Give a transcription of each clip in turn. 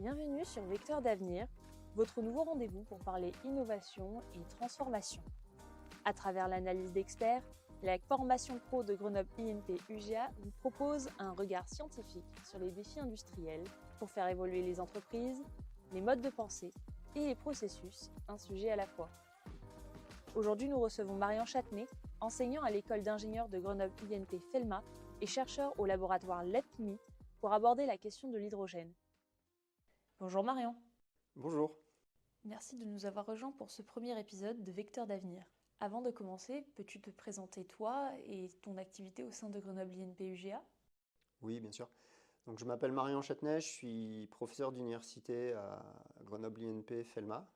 Bienvenue sur Vecteur d'avenir, votre nouveau rendez-vous pour parler innovation et transformation. À travers l'analyse d'experts, la formation pro de Grenoble INP UGA vous propose un regard scientifique sur les défis industriels pour faire évoluer les entreprises, les modes de pensée et les processus, un sujet à la fois. Aujourd'hui, nous recevons Marian Châtenay, enseignant à l'école d'ingénieurs de Grenoble INP FELMA et chercheur au laboratoire LEPMI pour aborder la question de l'hydrogène. Bonjour Marian. Bonjour. Merci de nous avoir rejoints pour ce premier épisode de Vecteur d'avenir. Avant de commencer, peux-tu te présenter toi et ton activité au sein de Grenoble INP UGA ? Oui, bien sûr. Donc, je m'appelle Marian Châtenay, je suis professeur d'université à Grenoble INP FELMA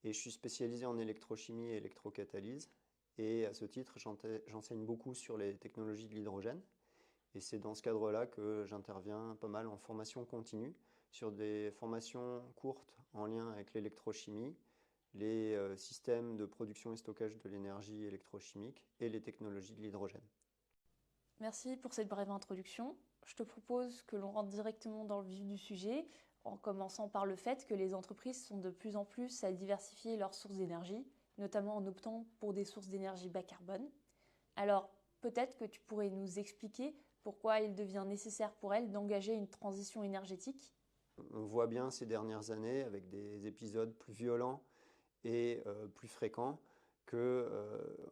et je suis spécialisé en électrochimie et électrocatalyse. Et à ce titre, j'enseigne beaucoup sur les technologies de l'hydrogène. Et c'est dans ce cadre-là que j'interviens pas mal en formation continue, sur des formations courtes en lien avec l'électrochimie, les systèmes de production et stockage de l'énergie électrochimique et les technologies de l'hydrogène. Merci pour cette brève introduction. Je te propose que l'on rentre directement dans le vif du sujet, en commençant par le fait que les entreprises sont de plus en plus à diversifier leurs sources d'énergie, notamment en optant pour des sources d'énergie bas carbone. Alors, peut-être que tu pourrais nous expliquer pourquoi il devient nécessaire pour elles d'engager une transition énergétique ? On voit bien ces dernières années, avec des épisodes plus violents et plus fréquents, que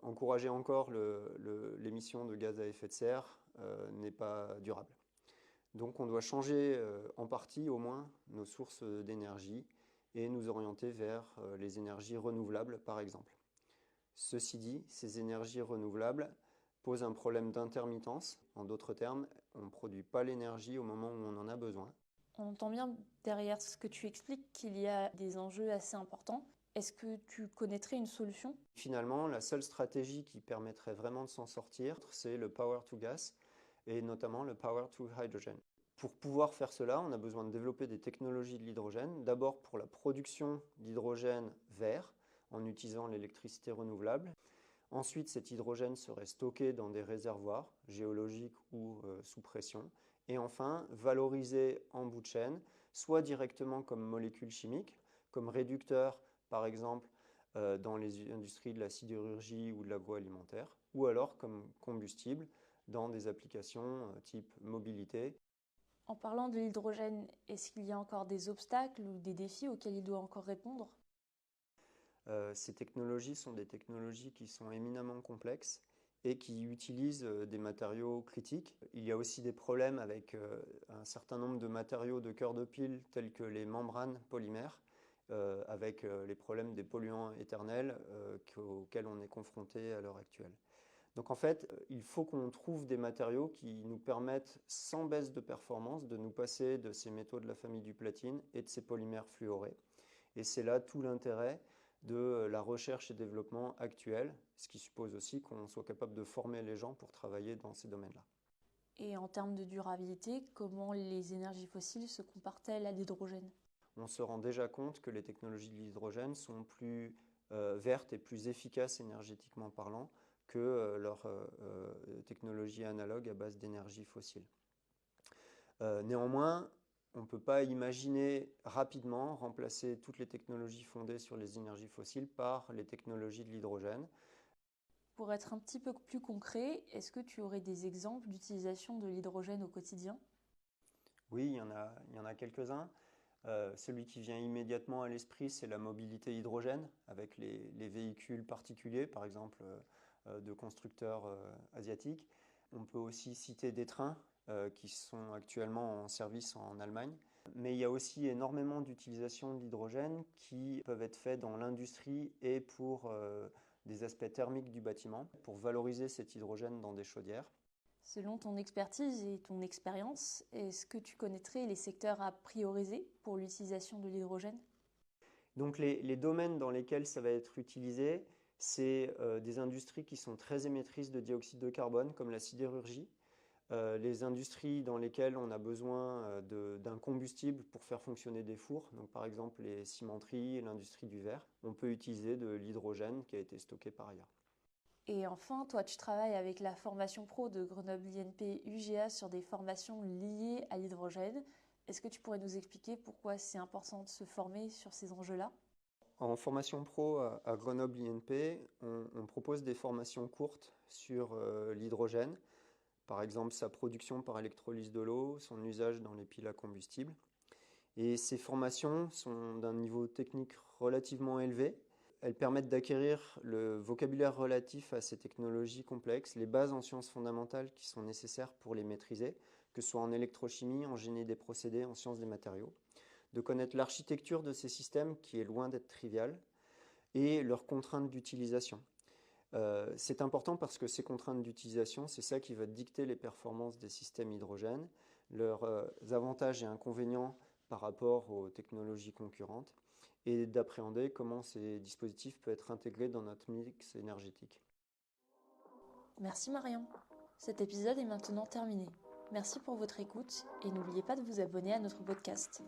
encourager encore l'émission de gaz à effet de serre n'est pas durable. Donc on doit changer en partie au moins nos sources d'énergie et nous orienter vers les énergies renouvelables par exemple. Ceci dit, ces énergies renouvelables posent un problème d'intermittence. En d'autres termes, on ne produit pas l'énergie au moment où on en a besoin. On entend bien derrière ce que tu expliques qu'il y a des enjeux assez importants. Est-ce que tu connaîtrais une solution ? Finalement, la seule stratégie qui permettrait vraiment de s'en sortir, c'est le power to gas et notamment le power to hydrogen. Pour pouvoir faire cela, on a besoin de développer des technologies de l'hydrogène, d'abord pour la production d'hydrogène vert en utilisant l'électricité renouvelable. Ensuite, cet hydrogène serait stocké dans des réservoirs géologiques ou sous pression. Et enfin, valorisé en bout de chaîne, soit directement comme molécule chimique, comme réducteur par exemple dans les industries de la sidérurgie ou de l'agroalimentaire, ou alors comme combustible dans des applications type mobilité. En parlant de l'hydrogène, est-ce qu'il y a encore des obstacles ou des défis auxquels il doit encore répondre ? Ces technologies sont des technologies qui sont éminemment complexes et qui utilisent des matériaux critiques. Il y a aussi des problèmes avec un certain nombre de matériaux de cœur de pile tels que les membranes polymères, avec les problèmes des polluants éternels auxquels on est confronté à l'heure actuelle. Donc en fait, il faut qu'on trouve des matériaux qui nous permettent, sans baisse de performance, de nous passer de ces métaux de la famille du platine et de ces polymères fluorés. Et c'est là tout l'intérêt de la recherche et développement actuelle, ce qui suppose aussi qu'on soit capable de former les gens pour travailler dans ces domaines-là. Et en termes de durabilité, comment les énergies fossiles se comparent-elles à l'hydrogène ? On se rend déjà compte que les technologies de l'hydrogène sont plus vertes et plus efficaces énergétiquement parlant que leurs technologies analogues à base d'énergie fossile. Néanmoins, on ne peut pas imaginer rapidement remplacer toutes les technologies fondées sur les énergies fossiles par les technologies de l'hydrogène. Pour être un petit peu plus concret, est-ce que tu aurais des exemples d'utilisation de l'hydrogène au quotidien ? Oui, il y en a quelques-uns. Celui qui vient immédiatement à l'esprit, c'est la mobilité hydrogène, avec les véhicules particuliers, par exemple de constructeurs asiatiques. On peut aussi citer des trains qui sont actuellement en service en Allemagne. Mais il y a aussi énormément d'utilisations de l'hydrogène qui peuvent être faites dans l'industrie et pour des aspects thermiques du bâtiment, pour valoriser cet hydrogène dans des chaudières. Selon ton expertise et ton expérience, est-ce que tu connaîtrais les secteurs à prioriser pour l'utilisation de l'hydrogène ? Donc les domaines dans lesquels ça va être utilisé, c'est des industries qui sont très émettrices de dioxyde de carbone, comme la sidérurgie, les industries dans lesquelles on a besoin d'un combustible pour faire fonctionner des fours, donc par exemple les cimenteries et l'industrie du verre. On peut utiliser de l'hydrogène qui a été stocké par ailleurs. Et enfin, toi, tu travailles avec la formation pro de Grenoble INP UGA sur des formations liées à l'hydrogène. Est-ce que tu pourrais nous expliquer pourquoi c'est important de se former sur ces enjeux-là? En formation pro à Grenoble INP, on propose des formations courtes sur l'hydrogène, par exemple sa production par électrolyse de l'eau, son usage dans les piles à combustible. Et ces formations sont d'un niveau technique relativement élevé. Elles permettent d'acquérir le vocabulaire relatif à ces technologies complexes, les bases en sciences fondamentales qui sont nécessaires pour les maîtriser, que ce soit en électrochimie, en génie des procédés, en sciences des matériaux, de connaître l'architecture de ces systèmes qui est loin d'être triviale, et leurs contraintes d'utilisation. C'est important parce que ces contraintes d'utilisation, c'est ça qui va dicter les performances des systèmes hydrogènes, leurs avantages et inconvénients par rapport aux technologies concurrentes, et d'appréhender comment ces dispositifs peuvent être intégrés dans notre mix énergétique. Merci Marion. Cet épisode est maintenant terminé. Merci pour votre écoute et n'oubliez pas de vous abonner à notre podcast.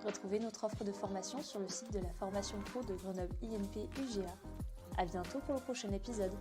Retrouvez notre offre de formation sur le site de la formation pro de Grenoble INP UGA. À bientôt pour le prochain épisode.